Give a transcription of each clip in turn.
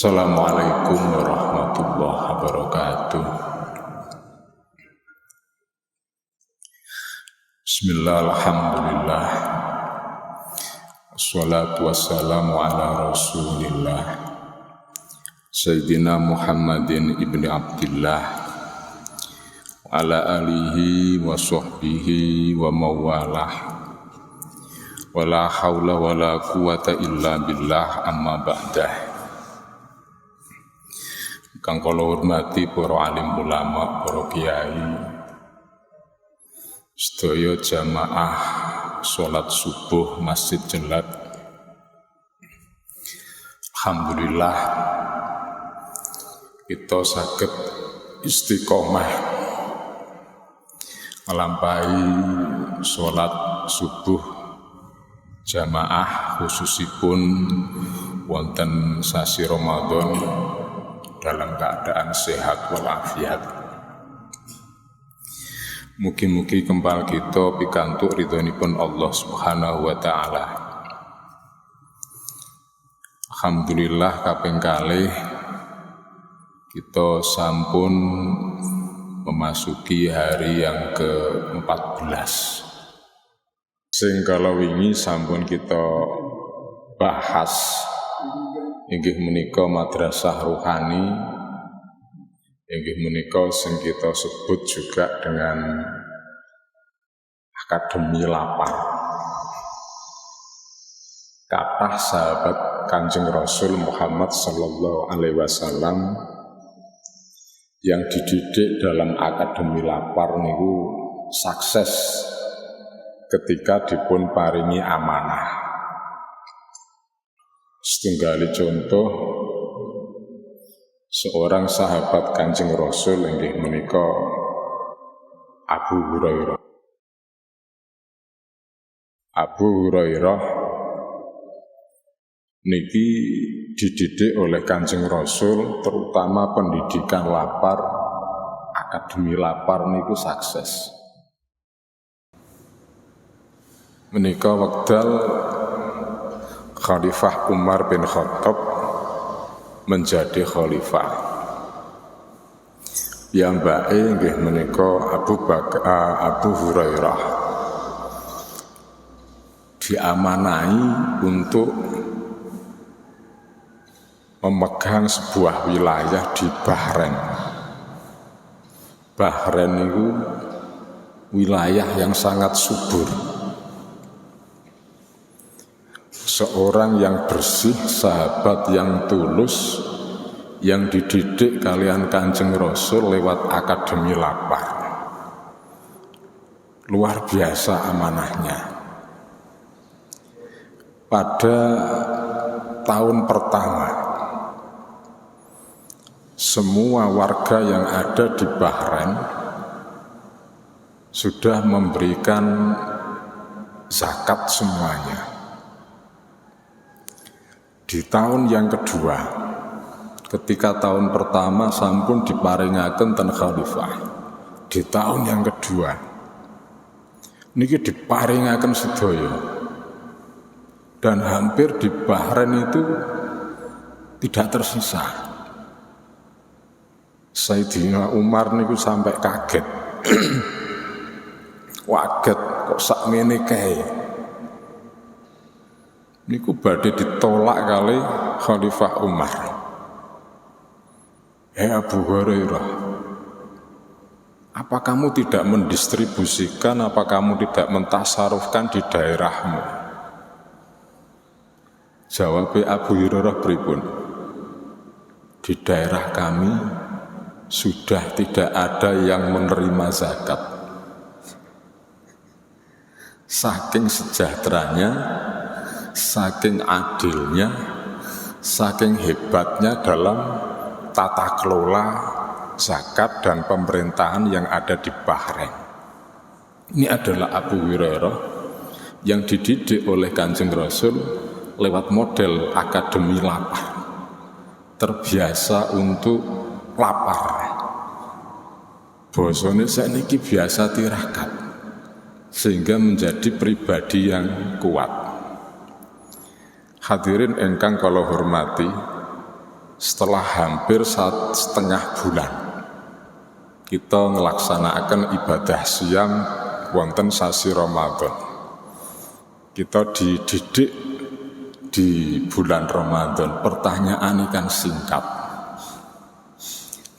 Assalamualaikum warahmatullahi wabarakatuh. Bismillah, alhamdulillah, wassalatu wassalamu ala rasulillah Sayyidina Muhammadin ibni Abdillah wa ala alihi wa sahbihi wa mawalah wa la hawla wa la quwata illa billah, amma ba'dah. Kang kula hormati para alim ulama, para kiai, sedaya jamaah salat subuh Masjid Jelat. Alhamdulillah kita saged istiqomah nglampahi salat subuh jamaah khususipun wonten sasi Ramadan dalam keadaan sehat walafiat. Mugi-mugi kempal kita pikantuk ridhonipun Allah Subhanahu wa taala. Alhamdulillah kaping kalih kita sampun memasuki hari yang ke-14. Sing kala wingi sampun kita bahas inggih menika madrasah ruhani, inggih menika sing kita sebut juga dengan Akademi Lapar. Kathah sahabat Kanjeng Rasul Muhammad sallallahu alaihi wasallam yang dididik dalam Akademi Lapar niku sukses ketika dipun paringi amanah. Setunggali contoh seorang sahabat Kanjeng Rasul inggih menika Abu Hurairah. Abu Hurairah niki dididik oleh Kanjeng Rasul, terutama pendidikan lapar, Akademi Lapar niku sukses. Menika wekdal Khalifah Umar bin Khattab menjadi khalifah. Piyambake inggih menika Abu Hurairah diamanahi untuk memegang sebuah wilayah di Bahrain. Bahrain itu wilayah yang sangat subur. Seorang yang bersih, sahabat yang tulus, yang dididik kalian Kanjeng Rasul lewat Akademi Lapar. Luar biasa amanahnya. Pada tahun pertama, semua warga yang ada di Bahrain sudah memberikan zakat semuanya. Di tahun yang kedua, ketika tahun pertama sampun diparingaken ten khalifah, di tahun yang kedua niki diparingaken sedaya, dan hampir di Bahrain itu tidak tersisa. Sayyidina Umar niku sampai kaget. Waget kok sakmene kae. Niku badhe ditolak kali Khalifah Umar. Abu Hurairah, apa kamu tidak mendistribusikan, apa kamu tidak mentasarufkan di daerahmu? Jawab Abu Hurairah pripun? Di daerah kami sudah tidak ada yang menerima zakat. Saking sejahteranya, saking adilnya, saking hebatnya dalam tata kelola zakat dan pemerintahan yang ada di Bahrain. Ini adalah Abu Hurairah yang dididik oleh Kanjeng Rasul lewat model Akademi Lapar. Terbiasa untuk lapar. Bosone sakniki biasa tirakat, sehingga menjadi pribadi yang kuat. Hadirin ingkang kula hormati, setelah hampir setengah bulan kita ngelaksanakan ibadah siam wonten sasi Ramadan. Kita dididik di bulan Ramadan. Pertanyaan ini kan singkat.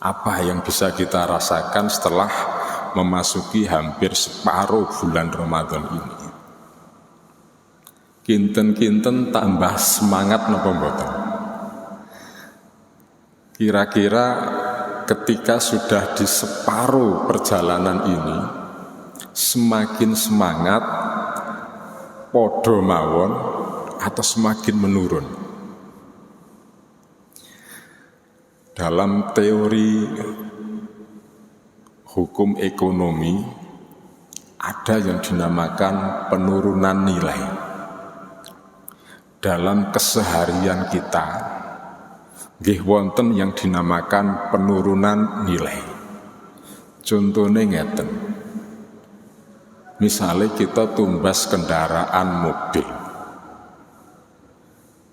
Apa yang bisa kita rasakan setelah memasuki hampir separuh bulan Ramadan ini? Kinten-kinten tambah semangat napa mboten? Kira-kira ketika sudah di separuh perjalanan ini, semakin semangat podo mawon atau semakin menurun? Dalam teori hukum ekonomi ada yang dinamakan penurunan nilai. Dalam keseharian kita nggih wonten yang dinamakan penurunan nilai. Contohnya ngeten. Misalnya kita tumbas kendaraan mobil.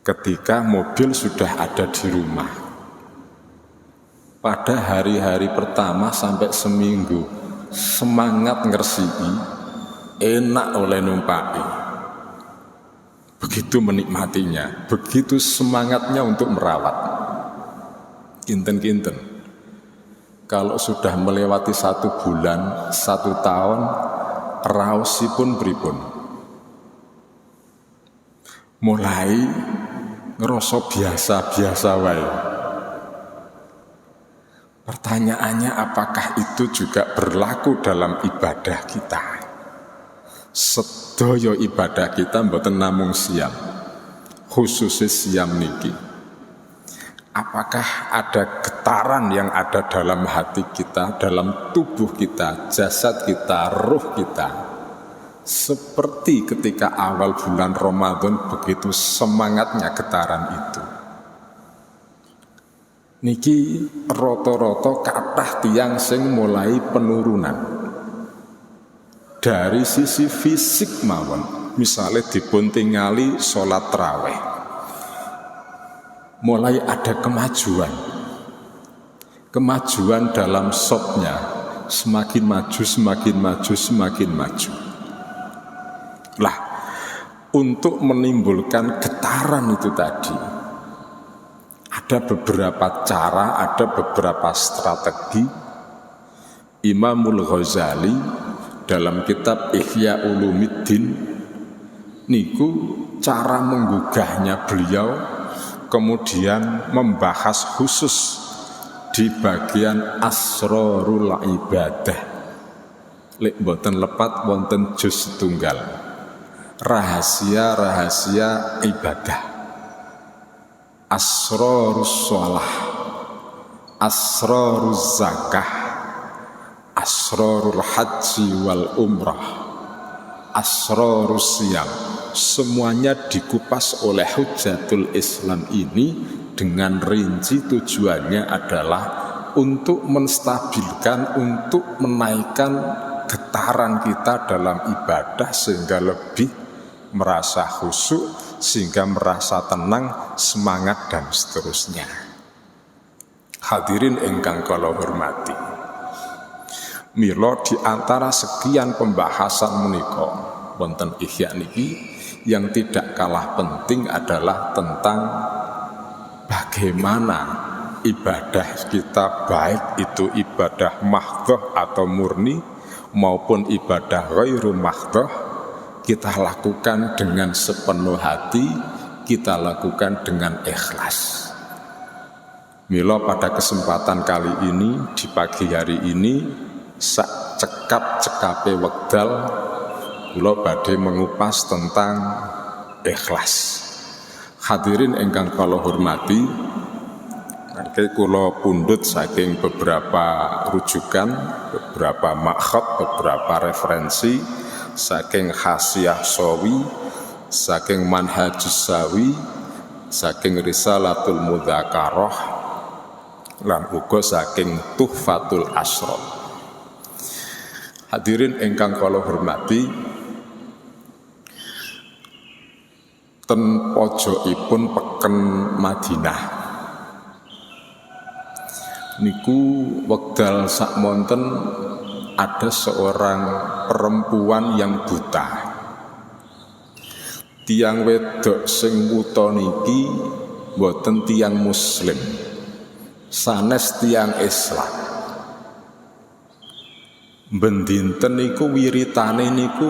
Ketika mobil sudah ada di rumah, pada hari-hari pertama sampai seminggu semangat ngersii, enak oleh numpaki, begitu menikmatinya, begitu semangatnya untuk merawat. Kinten-kinten kalau sudah melewati 1 bulan, 1 tahun, raosipun pripun, mulai ngerasa biasa-biasa wae. Pertanyaannya, apakah itu juga berlaku dalam ibadah kita? Sedaya ibadah kita mboten namung siam, khususnya siam niki. Apakah ada getaran yang ada dalam hati kita, dalam tubuh kita, jasad kita, ruh kita, seperti ketika awal bulan Ramadan begitu semangatnya getaran itu? Niki roto-roto kathah tiyang sing mulai penurunan dari sisi fisik mawon. Misalnya dipun tingali sholat tarawih, mulai ada kemajuan dalam sopnya, semakin maju. Lah, untuk menimbulkan getaran itu tadi, ada beberapa cara, ada beberapa strategi. Imamul Ghazali dalam kitab Ihya Ulumuddin niku cara menggugahnya beliau kemudian membahas khusus di bagian asrarul ibadah. Lek boten lepat wonten juz tunggal, rahasia-rahasia ibadah. Asrarus shalah, asraruz zakah, asrarul haji wal umrah, asrarus siyam. Semuanya dikupas oleh Hujjatul Islam ini dengan rinci. Tujuannya adalah untuk menstabilkan, untuk menaikkan getaran kita dalam ibadah sehingga lebih merasa khusyuk, sehingga merasa tenang, semangat dan seterusnya. Hadirin ingkang kula hormati, mila di antara sekian pembahasan menika wonten ihya niki yang tidak kalah penting adalah tentang bagaimana ibadah kita, baik itu ibadah mahdhah atau murni maupun ibadah ghairu mahdhah, kita lakukan dengan sepenuh hati, kita lakukan dengan ikhlas. Mila pada kesempatan kali ini, di pagi hari ini, sak cekap-cekape wekdal kula badhe mengupas tentang ikhlas. Hadirin ingkang kula hormati, kula pundhut saking beberapa rujukan, beberapa makhad, beberapa referensi saking Hasyiah Shawi, saking Manhajus Shawi, saking Risalatul Mudzakarah, lan uga saking Tuhfatul Asrar. Hadirin ingkang kula hormati, ten pojokipun peken Madinah niku wekdal sakmonten ada seorang perempuan yang buta. Tiang wedok sing wuta niki boten tiang muslim, sanes tiang Islam. Bendinten niku wiritane niku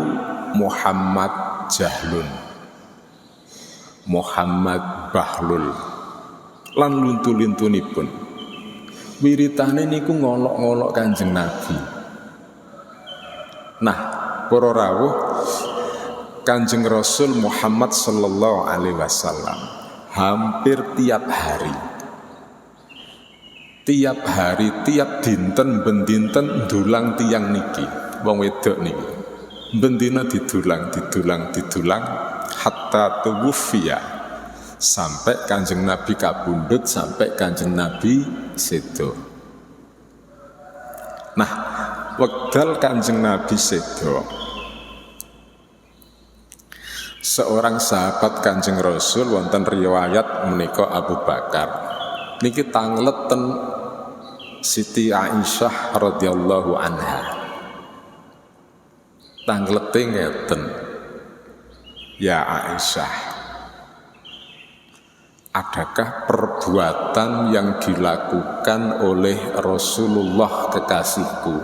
Muhammad Jahlun, Muhammad Bahlul lan luntu-luntunipun. Wiritane niku ngolok-ngolok Kanjeng Nabi. Nah, para rawuh, Kanjeng Rasul Muhammad sallallahu alaihi wasallam hampir tiap hari, tiap dinten bendinten ndulang tiang niki, wong wedok niki. Bendina didulang hatta tuwfiya, sampai Kanjeng Nabi kabundut, sampai Kanjeng Nabi sedo. Nah, wekdal Kanjeng Nabi sedo, seorang sahabat Kanjeng Rasul wonten riwayat menika Abu Bakar niki tangleten Siti Aisyah radhiyallahu anha. Tanglete ngeten, ya Aisyah, adakah perbuatan yang dilakukan oleh Rasulullah kekasihku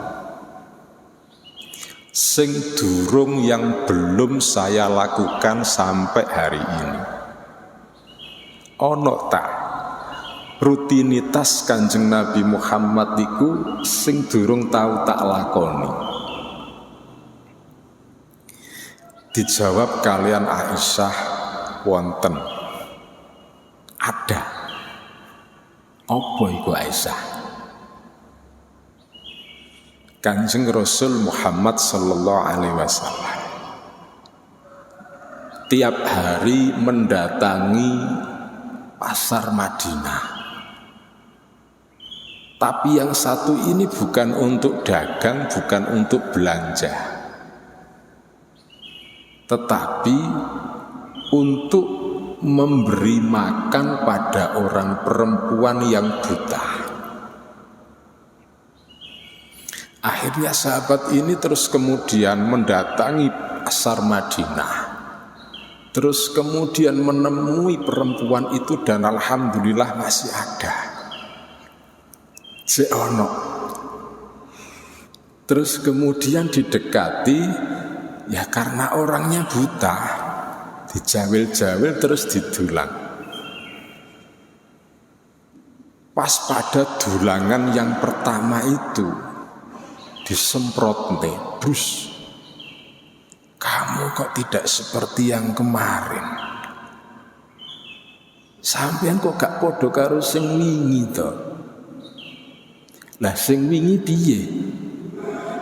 sing durung yang belum saya lakukan sampai hari ini? Ono tak rutinitas Kanjeng Nabi Muhammad iku sing durung tahu tak lakoni? Dijawab kalian Aisyah, wonten. Ada. Apa iku Aisyah? Kanjeng Rasul Muhammad sallallahu alaihi wasallam tiap hari mendatangi pasar Madinah. Tapi yang satu ini bukan untuk dagang, bukan untuk belanja, tetapi untuk memberi makan pada orang perempuan yang buta. Akhirnya sahabat ini terus kemudian mendatangi pasar Madinah, terus kemudian menemui perempuan itu, dan alhamdulillah masih ada. Seono. Terus kemudian didekati, ya karena orangnya buta, dijawil-jawil terus didulang. Pas pada dulangan yang pertama itu disemprot bus. Kamu kok tidak seperti yang kemarin? Sampeyan kok gak podo karo sing wingi to? Lah sing wingi piye?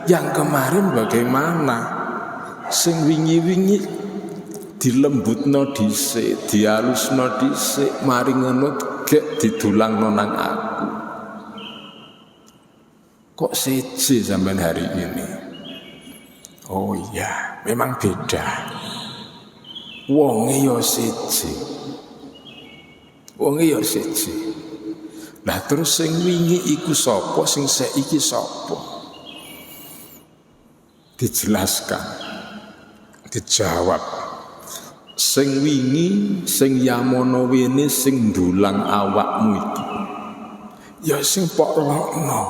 Yang kemarin bagaimana? Sing wingi-wingi dilembutno dhisik, dialusno dhisik, mari ngono gek didulangno nang aku. Kok seje sampean hari ini? Oh iya, memang beda. Wonge yo seje. Wonge yo seje. Lah terus sing wingi iku sapa, sing saiki sapa? Dijelaskan, dijawab. Sing wingi, sing yamono wene, sing ndulang awakmu iki, ya sing pok lokno,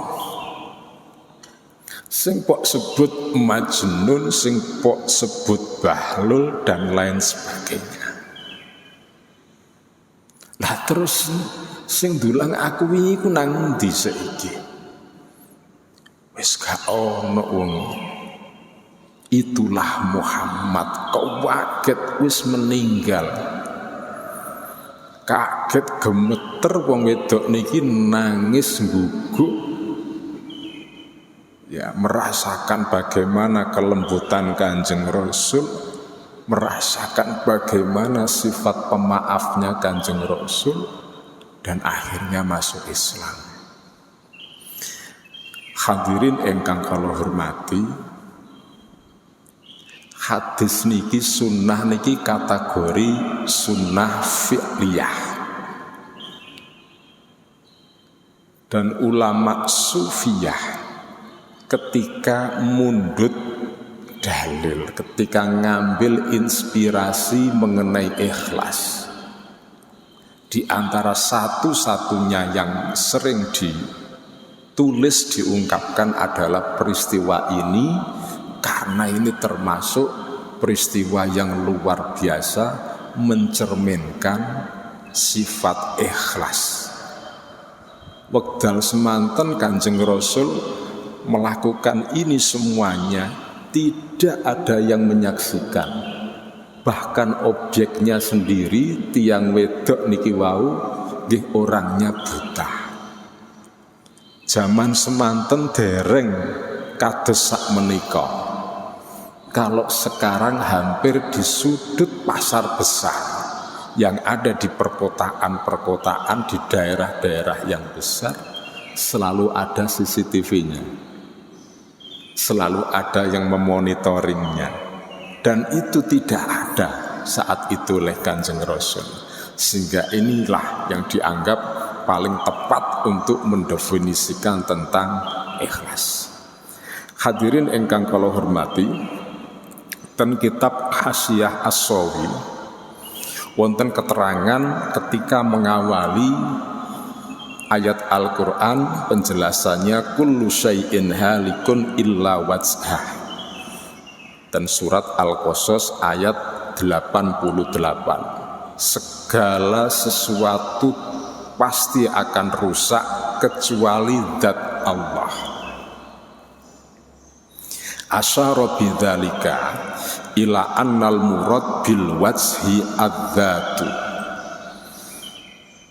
sing pok sebut Majnun, sing pok sebut Bahlul dan lain sebagainya. Lah terus sing ndulang aku wingi ku nang endi saiki? Wis gak ono wong. Itulah Muhammad. Kok waget wis meninggal. Kaget gemeter wong wedok niki nangis guguk. Ya, merasakan bagaimana kelembutan Kanjeng Rasul, merasakan bagaimana sifat pemaafnya Kanjeng Rasul, dan akhirnya masuk Islam. Hadirin ingkang kula hormati, hadis niki, sunnah niki kategori sunnah fi'liyah. Dan ulama sufiyah ketika mundut dalil, ketika ngambil inspirasi mengenai ikhlas, di antara satu-satunya yang sering ditulis diungkapkan adalah peristiwa ini, karena ini termasuk peristiwa yang luar biasa mencerminkan sifat ikhlas. Wekdal semanten Kanjeng Rasul melakukan ini semuanya, tidak ada yang menyaksikan. Bahkan objeknya sendiri, tiang wedok niki wau nggih orangnya buta. Zaman semanten dereng kados sak menika. Kalau sekarang hampir di sudut pasar besar yang ada di perkotaan-perkotaan, di daerah-daerah yang besar, selalu ada CCTV-nya, selalu ada yang memonitoringnya, dan itu tidak ada saat itu oleh Kanjeng Rasul. Sehingga inilah yang dianggap paling tepat untuk mendefinisikan tentang ikhlas. Hadirin ingkang kula hormati, ten kitab Hasyiah As-Sawi wonten keterangan ketika mengawali ayat Al-Quran, penjelasannya kullu syai'in halikun illa wajhah, dan surat Al-Qasas ayat 88, segala sesuatu pasti akan rusak kecuali zat Allah. Asyara bidzalika ila annal murad bil wajhi adzatu.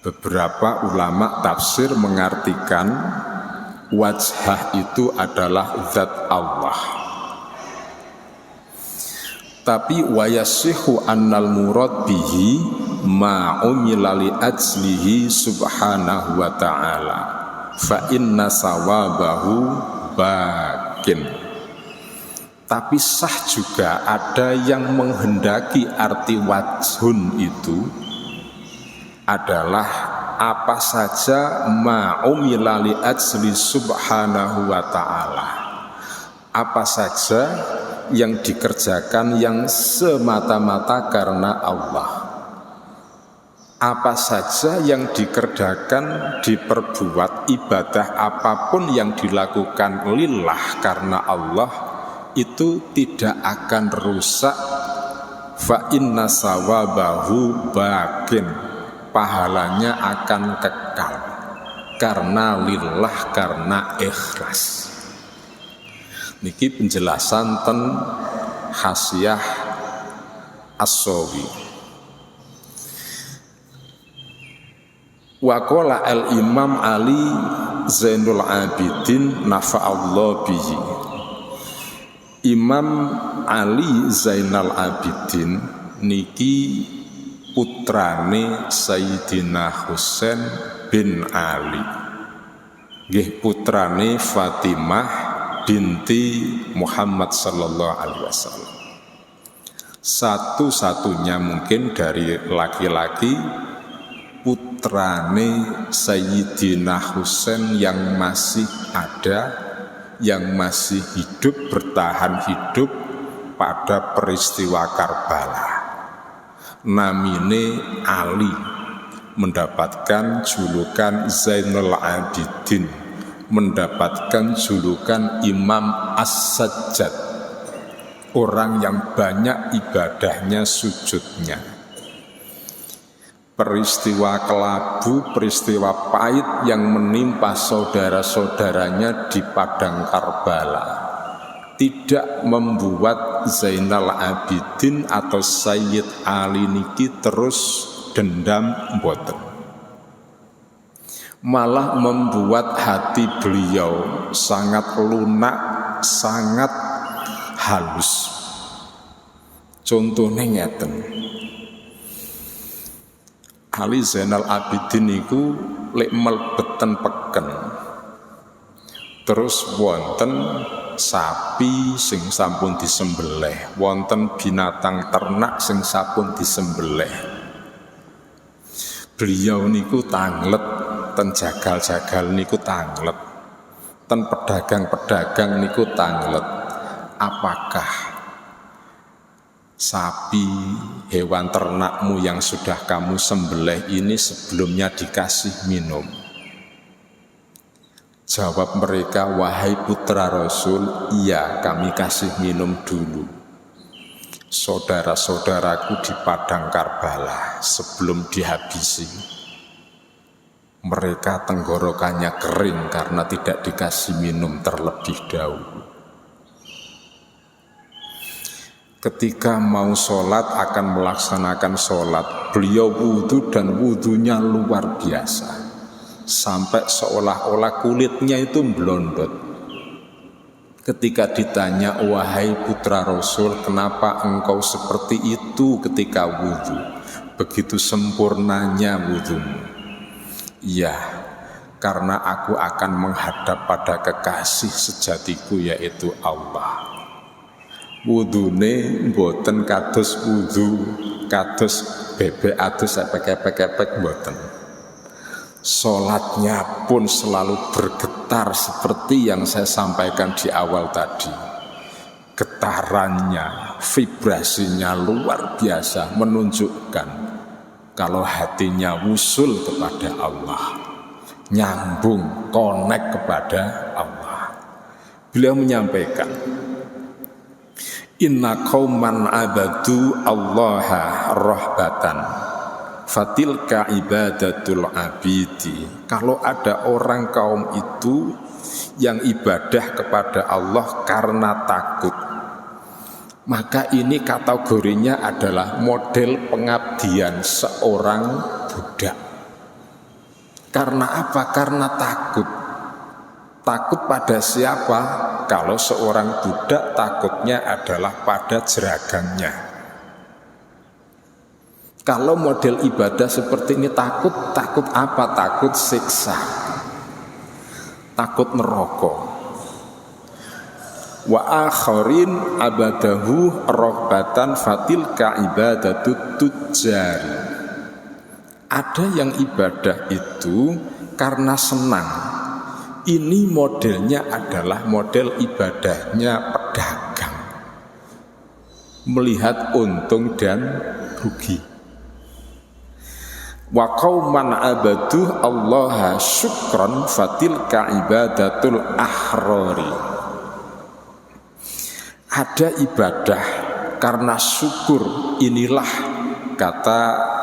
Beberapa ulama tafsir mengartikan wajhah itu adalah zat Allah. Tapi wayasihu annal murad bihi ma umila li ajlihi subhanahu wa ta'ala fa inna sawabahu bakin. Tapi sah juga ada yang menghendaki arti wajhun itu adalah apa saja ma'umila li ajli subhanahu wa ta'ala, apa saja yang dikerjakan yang semata-mata karena Allah, apa saja yang dikerjakan, diperbuat ibadah apapun yang dilakukan lillah karena Allah, itu tidak akan rusak. Fa inna sawabahu bakin, pahalanya akan kekal karena lillah, karena ikhlas. Niki penjelasan ten Hasyiah As-Sawi. Wa qala al-Imam Ali Zainul Abidin nafa'allahu bihi. Imam Ali Zainal Abidin niki putrane Sayyidina Husain bin Ali, nggih putrane Fatimah binti Muhammad sallallahu alaihi wasallam. Satu-satunya mungkin dari laki-laki putrane Sayyidina Husain yang masih ada, yang masih hidup, bertahan hidup pada peristiwa Karbala. Namine Ali, mendapatkan julukan Zainul Abidin, mendapatkan julukan Imam As-Sajjad, orang yang banyak ibadahnya, sujudnya. Peristiwa kelabu, peristiwa pahit yang menimpa saudara-saudaranya di padang Karbala tidak membuat Zainal Abidin atau Sayyid Ali niki terus dendam mboten. Malah membuat hati beliau sangat lunak, sangat halus. Contohnya ngeten, Ali Zainal Abidin niku lek melbeten peken, terus wonten sapi sing sampun disembelih, wonten binatang ternak sing sampun disembelih, beliau niku tanglet ten jagal-jagal niku tanglet, ten pedagang-pedagang niku tanglet. Apakah sapi, hewan ternakmu yang sudah kamu sembelih ini sebelumnya dikasih minum? Jawab mereka, wahai putra Rasul, iya kami kasih minum dulu. Saudara-saudaraku di padang Karbala sebelum dihabisi, mereka tenggorokannya kering karena tidak dikasih minum terlebih dahulu. Ketika mau sholat, akan melaksanakan sholat, beliau wudhu dan wudhunya luar biasa, sampai seolah-olah kulitnya itu blondot. Ketika ditanya, wahai putra Rasul, kenapa engkau seperti itu ketika wudhu? Begitu sempurnanya wudhumu. Iya, karena aku akan menghadap pada kekasih sejatiku, yaitu Allah. Wudhune mboten kados wudhu, kados bebek adus epek-epek mboten. Sholatnya pun selalu bergetar seperti yang saya sampaikan di awal tadi. Getarannya, vibrasinya luar biasa, menunjukkan kalau hatinya wusul kepada Allah, nyambung, connect kepada Allah. Beliau menyampaikan, inna qauman abadu allaha rahbatan fatilka ibadatul abidi. Kalau ada orang kaum itu yang ibadah kepada Allah karena takut, maka ini kategorinya adalah model pengabdian seorang budak. Karena apa? Karena takut. Takut pada siapa? Kalau seorang budak takutnya adalah pada jeragangnya. Kalau model ibadah seperti ini takut apa? Takut siksa, takut neraka. Wa akharin abadahu rohbatan fatilka ibadatut tujari. Ada yang ibadah itu karena senang. Ini modelnya adalah model ibadahnya pedagang, melihat untung dan rugi. Wa qauman abadu allaha syukran fatilka ibadatul ahrari. Ada ibadah karena syukur, inilah kata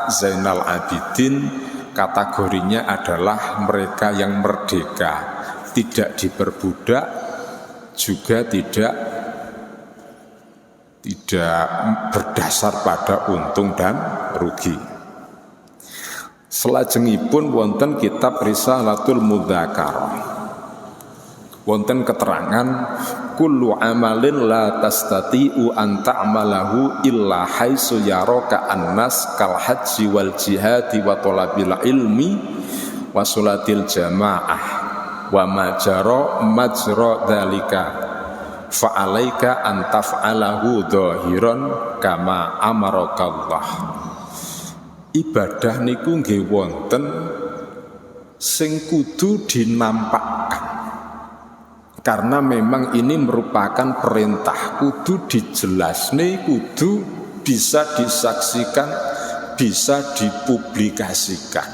Zainal Abidin, kategorinya adalah mereka yang merdeka, tidak diperbudak, juga tidak berdasar pada untung dan rugi. Selajengipun wonten kitab Risalatul Mudzakarah, wonten keterangan kullu amalin la tastati'u an ta'malahu illa haitsu yaraka annas kal haji wal jihadi wa talabil ilmi wa salatil jamaah wa majra dzalika fa alaika an taf'alahu dhahiran kama amarakallah. Ibadah niku nggih wonten sing kudu dinampakkan, karena memang ini merupakan perintah, kudu dijelasne, kudu bisa disaksikan, bisa dipublikasikan.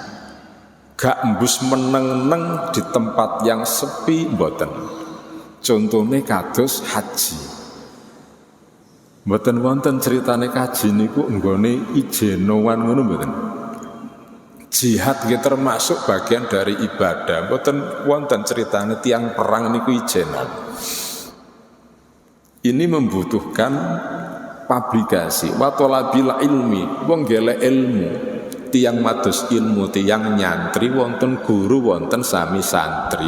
Gak embus meneng-neng di tempat yang sepi mboten. Contohnya kados haji. Mboten wonten ceritane kaji niku nggone ijenowan ngono mboten. Jihad nggih termasuk bagian dari ibadah. Mboten wonten ceritane tiang perang niku ijenan. Ini membutuhkan publikasi. Wa talabil ilmi, wong golek ilmu. Tiang mados ilmu, tiang nyantri, wonten guru, wonten sami santri.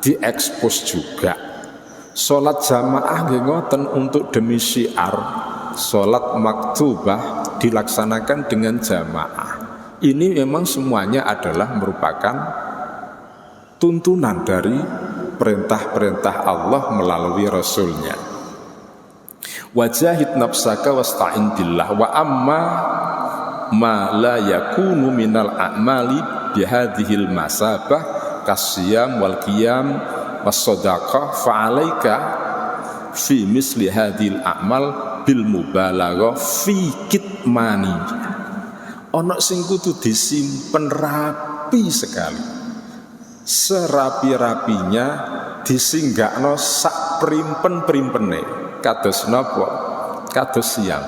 Diekspos juga. Salat jamaah nggih ngoten untuk demi syiar. Salat maktubah dilaksanakan dengan jamaah. Ini memang semuanya adalah merupakan tuntunan dari perintah-perintah Allah melalui Rasulnya. Wajahid nafsaka wasta'in billah wa amma ma la yakunu minal a'mali bihadhil masabah kasyam wal qiyam was shadaqah fa alaika fi misli hadhil a'mal bil mubalaghah fi kitmani. Ana sing kudu disimpen rapi sekali, serapi-rapinya disinggakno sak primpen-primpene kados napa, kados siam.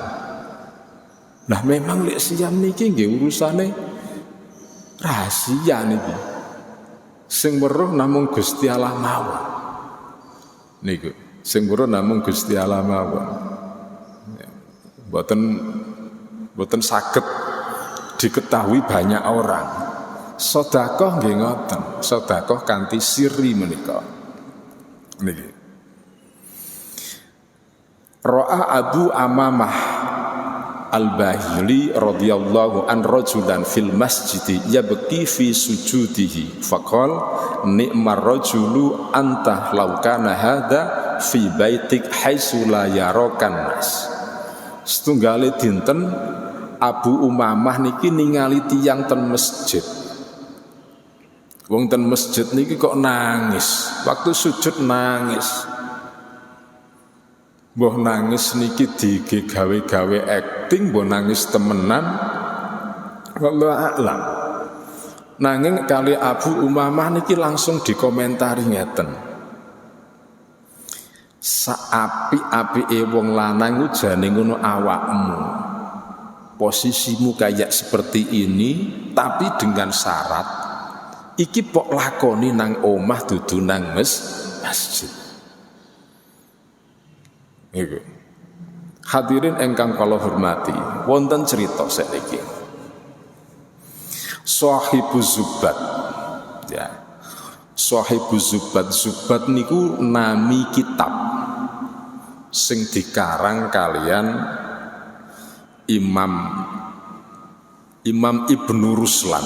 Nah memang lek siam niki nggih urusane rahasia niki, sing weruh namung Gusti Allah mawon niku, sing weruh namung Gusti Allah mawon. Boten saged diketahui banyak orang. Sedekah nggih ngoten, sedekah kanthi siri menika niki. Ra'a Abu Amamah Al-Bahili radhiyallahu an rajulan fil masjid yabki fi sujudihi faqal ni'mar rajulu anta law kana hadha fi baitik haitsu la yarakan nas. Setunggale dinten Abu Umamah niki ningali tiyang ten masjid. Wong ten masjid niki kok nangis, waktu sujud nangis. Mbah nangis niki digawe-gawe acting, mbah nangis temenan, wallahu a'lam. Nanging kali Abu Umamah niki langsung dikomentari ngeten. Saapi-apike wong lanang jane ngono awakmu. Posisimu kayak seperti ini, tapi dengan syarat iki pok lakoni nang omah dudu nang masjid. Iku. Hadirin ingkang kula hormati, wonten cerita sakniki. Sahibu Zubat. Ya. Sahibu Zubat niku nami kitab sing dikarang kalian Imam Ibnu Ruslan.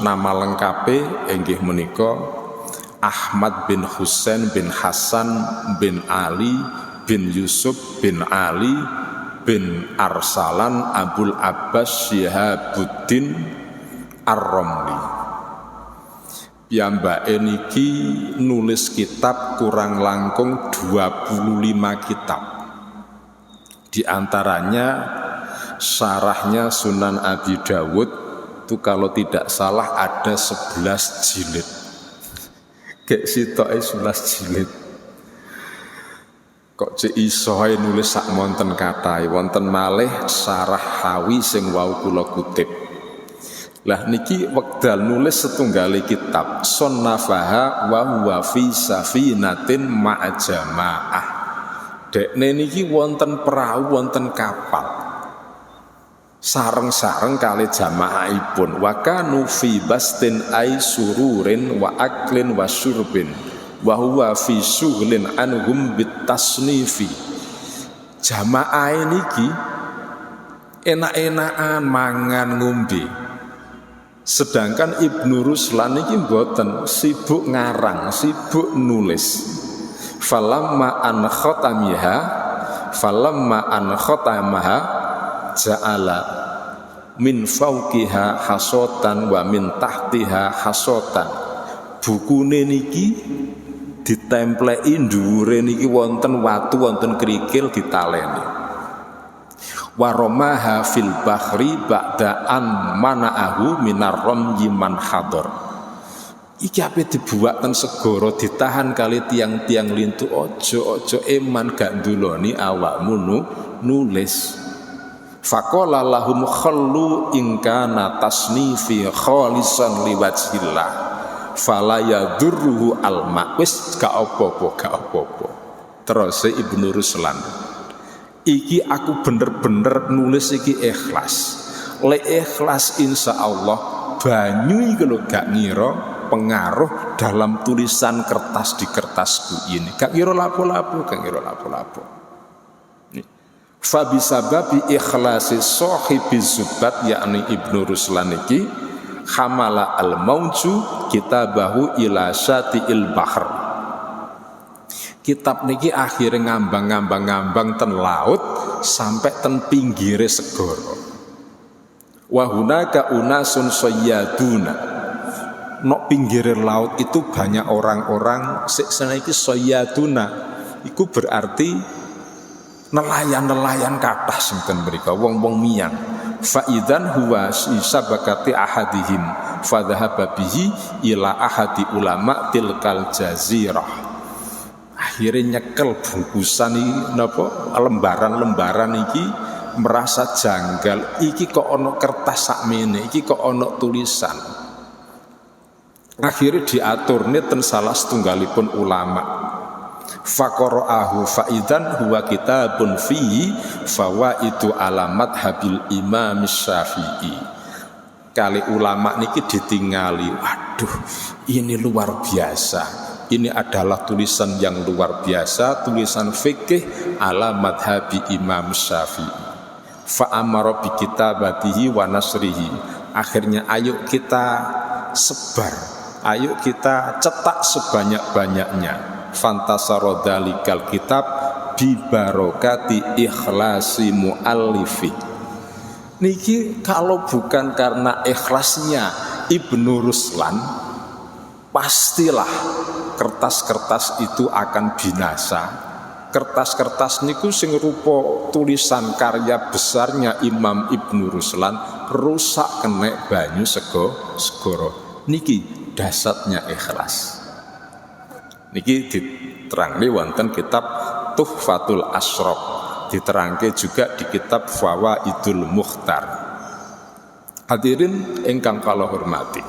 Nama lengkape inggih menika Ahmad bin Husain bin Hasan bin Ali bin Yusuf bin Ali bin Arsalan Abul Abbas Syihabuddin Ar-Romli. Piyambake niki nulis kitab kurang langkung 25 kitab. Di antaranya syarahnya Sunan Abi Dawud itu kalau tidak salah ada 11 jilid. Kayak sitoke 11 jilid. Kok cek iso nulis sak monten kathah, wonten malih syarah Hawi sing wau kula kutip. Lah niki wekdal nulis setunggale kitab Sonnafaha wa huwa fi safinatin ma'a jamaah. Dekne niki wonten perahu, wonten kapal. Sareng-sareng kali jamaahipun wa kanu fi bastin ay sururin wa aklin wa syurbin wa huwa fi syughlin anhum bitasnifi. Jamaah niki enak-enakan mangan ngombe. Sedangkan Ibnu Ruslan niki mboten, sibuk ngarang, sibuk nulis. Falamma an khatamaha ja'ala min fauqiha hasotan wa min tahtiha hasotan. Bukune niki ditempleki dhuwure niki wonten watu, wonten krikil ditaleni. Waromaha fil bahri ba'daan mana'ahu minar ramyi man hador. Iki ape dibuat ten segara ditahan kali tiang-tiang lintu. Ojo eman gak nduloni awakmu nulis. Faqala lahum khallu in kana tasnifi khalisan liwajhillah fala yadurruhu alma. Wis gak apa-apa. Terus Ibnu Ruslan, iki aku bener-bener nulis iki ikhlas. Lek ikhlas insyaallah banyu iki lho gak ngira pengaruh dalam tulisan kertas di kertasku ini. Gak ngira lapo-lapo. Fa bisababi ikhlasi sahibi Zubat yakni Ibnu Ruslan iki hamala al-mauju kitabahu ila syati'il bahr. Kitab niki akhirnya ngambang ten laut sampai ten pinggire segara. Wa hunaka unasun sayyaduna. Nok pinggir laut itu banyak orang-orang saiki sayyaduna. Iku berarti nelayan-nelayan kathah sinten mrika wong-wong miyang. Fa idzan huwa sabakati ahadihim fa dhahaba bihi ila ahadi ulama tilkal jazirah. Akhirnya nyekel bungkusan iki napa lembaran-lembaran iki merasa janggal, iki kok ono kertas sakmene, iki kok ono tulisan. Akhirnya diatur ten salah setunggalipun ulama. Faqara'ahu faidan huwa kitabun fihi fawaidu alamat habil Imam Syafi'i. Kali ulama niki ditingali, waduh ini luar biasa. Ini adalah tulisan yang luar biasa, tulisan fikih ala madhabi Imam Syafi'i. Fa'amara bi kitabatihi wa nasrihi. Akhirnya ayo kita sebar, ayo kita cetak sebanyak-banyaknya. Fantasara dzalikal kitab bi barokati ikhlasi muallifi. Niki kalau bukan karena ikhlasnya Ibnu Ruslan, pastilah kertas-kertas itu akan binasa. Kertas-kertas niku sing rupa tulisan karya besarnya Imam Ibnu Ruslan rusak kena banyu segoro. Niki dasarnya ikhlas. Niki diterangke wonten kitab Tuhfatul Asyraf, diterangke juga di kitab Fawaidul Mukhtar. Hadirin ingkang kula hormati,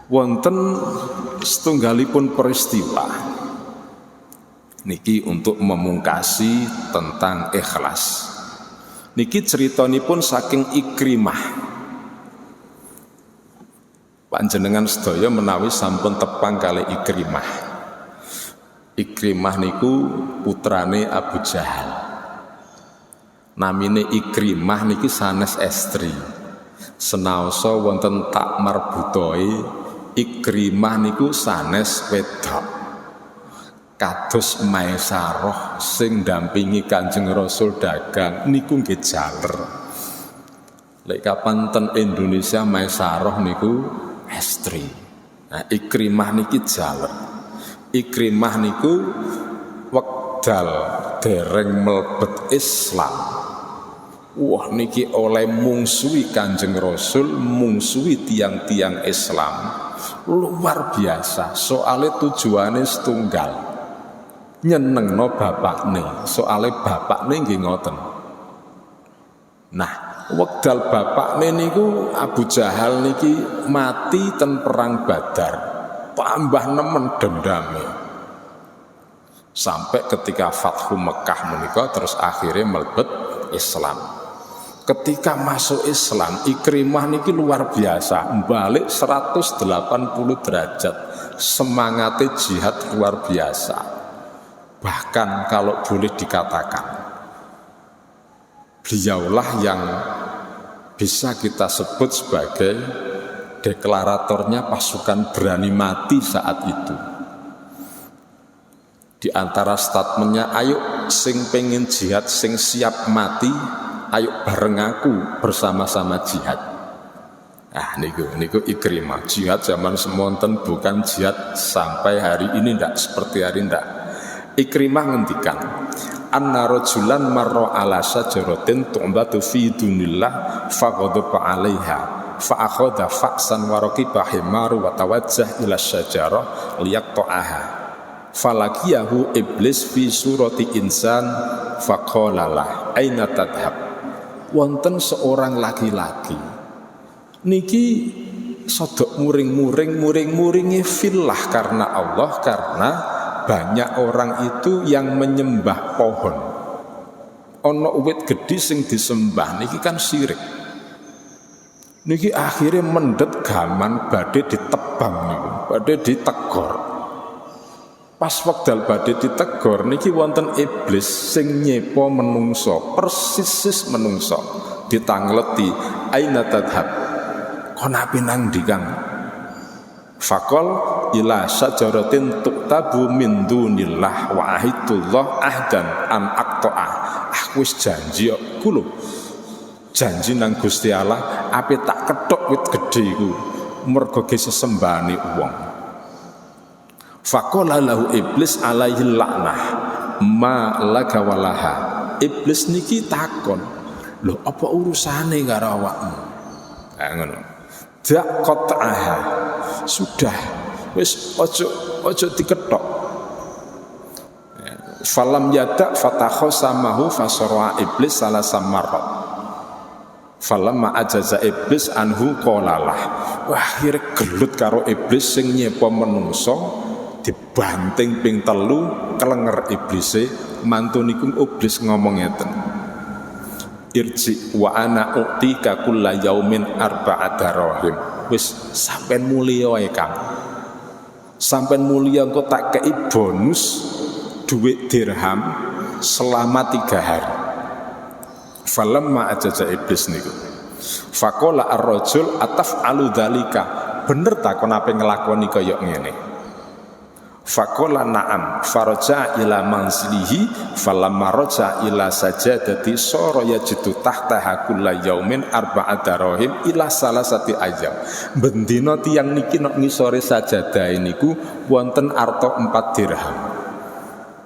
wonten setunggalipun peristiwa niki untuk memungkasi tentang ikhlas. Niki ceritanipun saking Ikrimah. Panjenengan sedaya menawi sampun tepang kali Ikrimah. Ikrimah niku putrane Abu Jahal. Namine Ikrimah niki sanes estri. Senaosa wonten tak marbutoe Ikrimah niku sanes wedok. Kados Maisarah sing dampingi Kanjeng Rasul dagang niku nggih jaler. Lek kapan ten Indonesia Maisarah niku estri. Nah, Ikrimah niki jaler. Ikrimah niku wekdal dereng mlebet Islam. Wah niki oleh mungsuhi Kanjeng Rasul, mungsuhi tiang-tiang Islam. Luar biasa. Soale tujuane setunggal. Nyenengno bapakne. Soale bapakne nggih ngoten. Nah, wekdal bapakne niku Abu Jahal niki mati ten perang Badar, tambah nemen dendame sampai ketika Fathu Mekah menika terus akhirnya melebet Islam. Ketika masuk Islam, Ikrimah niki luar biasa, balik 180 derajat, semangatnya jihad luar biasa. Bahkan kalau boleh dikatakan, beliaulah yang bisa kita sebut sebagai deklaratornya pasukan berani mati saat itu. Di antara statementnya, ayo sing pengen jihad, sing siap mati, ayo bareng aku bersama-sama jihad. Nah niku Ikrimah. Jihad zaman semonten bukan jihad sampai hari ini, ndak seperti hari ndak. Ikrimah ngendikan, anna rajulan marra ala syajaratin tu'batu fi dunillah faghadaba 'alaiha fa akhadha fa'san wa raqiba himaru wa tawajjah ila syajarah liyaqta'aha falakiyahu iblis fi surati insan faqala lah aina tadhab. Wonten seorang laki-laki niki sodok muring-muringi fillah karena Allah, karena banyak orang itu yang menyembah pohon. Ono uwit gedhi sing disembah niki kan syirik. Niki akhirnya mendet gaman badhe ditebang niku, badhe ditegor. Pas wekdal badhe ditegor niki wonten iblis sing nyepa menungso, persis menungso, ditangleti, aina tadhab. Konapi nang ndi Kang? Fakol ila syajaratin tuktabu min dunillah wa ahidullah ahdan an aqta'a. Aku wis janji kula janji nang Gusti Allah ape tak kethok wit gedhe iku mergo ge sesembahane wong. Faqala lahu iblis alaihi laknah ma laka walaha. Iblis niki takon, lho apa urusane karo awakmu? Ngono. Dak qat'aha. Sudah wis ojo dikethok. Falam yadak fatakhosamahu fasara iblis salah samarrat. Falamma ajaza iblis anhu qolalah. Wah, akhire gelut karo iblis sing nyepa menungso dibanting ping 3 kelenger iblise. Mantu niku iblis ngomong ngeten. Irji wa ana utika kulla yaumin arba'ata rahim. Wis sampean mulya wae Kang. Sampean mulya engko tak kei bonus duit dirham selama 3 hari. Falamma ajaza iblis niku. Faqala ar-rajul ataf'alu dzalika. Bener ta kon ape nglakoni kaya ngene? Faqala na'am faraja ila manzilihi falamma raja ila sajadati sara yajidu tahtaha kulla yaumin arba'ata rahim ila salasati ayyam. Bendina tiyang niki nek ngisore sajadah niku wonten arta 4 dirham.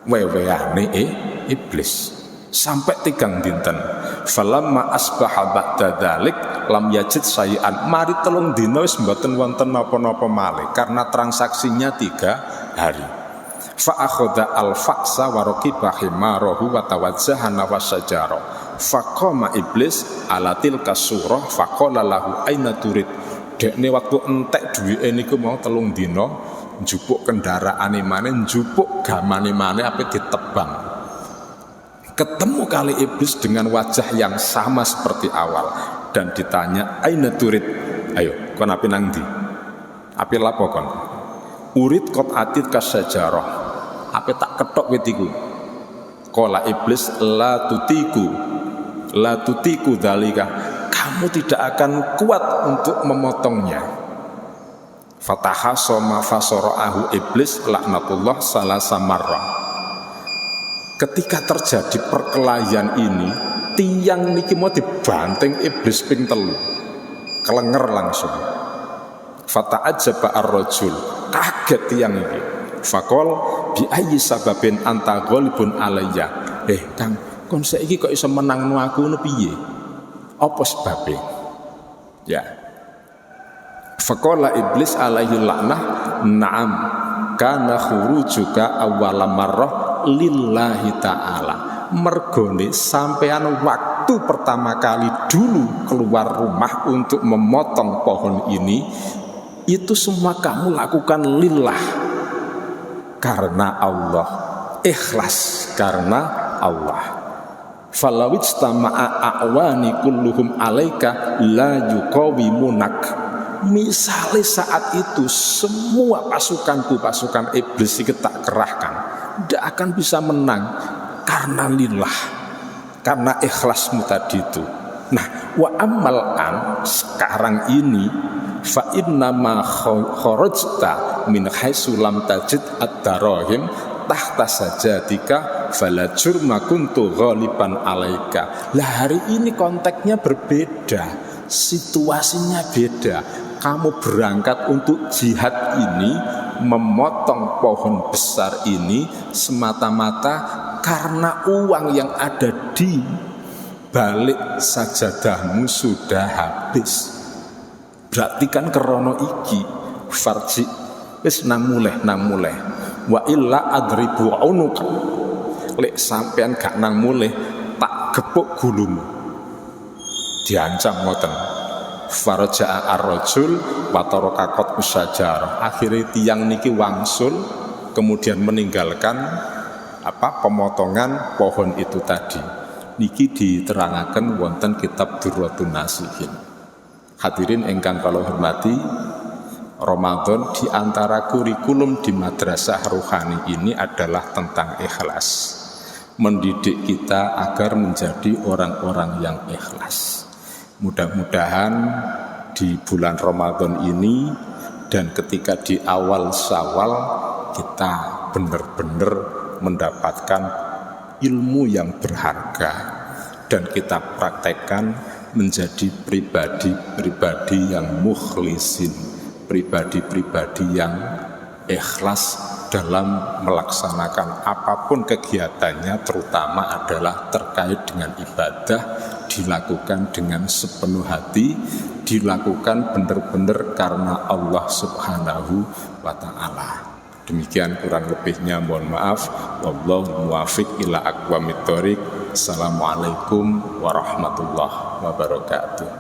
Weweane iblis sampai 3 dinten. Falamma asbaha ba'da dzalik lam yajid sayian. Mari 3 dina wis mboten wonten napa-napa malih karena transaksinya 3 hari. Fa akhadha al-faqsa wa raqiba himarahu wa tawajjaha nawasajara. Faqama iblis ala tilka surah faqala lahu aina turid. Dekne waktu entek duwike niku mau 3 dina njupuk kendaraane maneh, njupuk gamane maneh ape ditebang. Ketemu kali iblis dengan wajah yang sama seperti awal dan ditanya aina turid. Ayo kon ape nang ndi? Ape lapo kon? Urid kot atit kasajarah. Ape tak ketok wit iku? Qala iblis la tutiku dzalika. Kamu tidak akan kuat untuk memotongnya. Fataha soma fasara'ahu iblis laknatullah salasa marrah. Ketika terjadi perkelahian ini, tiang niki mau dibanting iblis ping 3. Kelenger langsung. Fata'ajaba ar-rajul, kaget tiang iki. Faqol bi ayyi sababin anta ghalibun alayya. Kang, kon saiki kok iso menangno aku ngono piye? Apa sebabe? Ya. Faqala iblis alaihi laknah, na'am kana khurujuka awwala marrah lillahi ta'ala. Mergone sampean waktu pertama kali dulu keluar rumah untuk memotong pohon ini, itu semua kamu lakukan lillah, karena Allah, ikhlas karena Allah. Falawistama'a a'wani kulluhum alaika la yuqawimunak. Misalnya saat itu semua pasukan iblis itu tak kerahkan, tidak akan bisa menang karena lillah, karena ikhlasmu tadi itu. Nah, wa amal an sekarang ini fa inna ma kharajta min haitsu lam tajid ad-darahim tahta sajatika fala jurma kuntu ghaliban alaika. Lah hari ini konteksnya berbeda, situasinya beda. Kamu berangkat untuk jihad ini, memotong pohon besar ini semata-mata karena uang yang ada di balik sajadahmu sudah habis. Berarti kan kerono iki farji wis nang muleh wa illa adribu unuka. Lek sampean gak nang muleh tak gepuk gulumu. Diancam ngoten. Faraja'a ar-rajul wa taraka qat usajar. Akhirnya tiang niki wangsul kemudian meninggalkan pemotongan pohon itu tadi. Niki diterangaken wonten kitab Durratun Nasihin. Hadirin ingkang kula hormati, Ramadan di antara kurikulum di madrasah rohani ini adalah tentang ikhlas. Mendidik kita agar menjadi orang-orang yang ikhlas. Mudah-mudahan di bulan Ramadan ini dan ketika di awal Syawal kita benar-benar mendapatkan ilmu yang berharga dan kita praktekkan menjadi pribadi-pribadi yang mukhlisin, pribadi-pribadi yang ikhlas dalam melaksanakan apapun kegiatannya, terutama adalah terkait dengan ibadah, dilakukan dengan sepenuh hati, dilakukan benar-benar karena Allah Subhanahu wa ta'ala. Demikian kurang lebihnya, mohon maaf. Wallahu muwaffiq ila aqwamit thoriq. Assalamualaikum warahmatullahi wabarakatuh.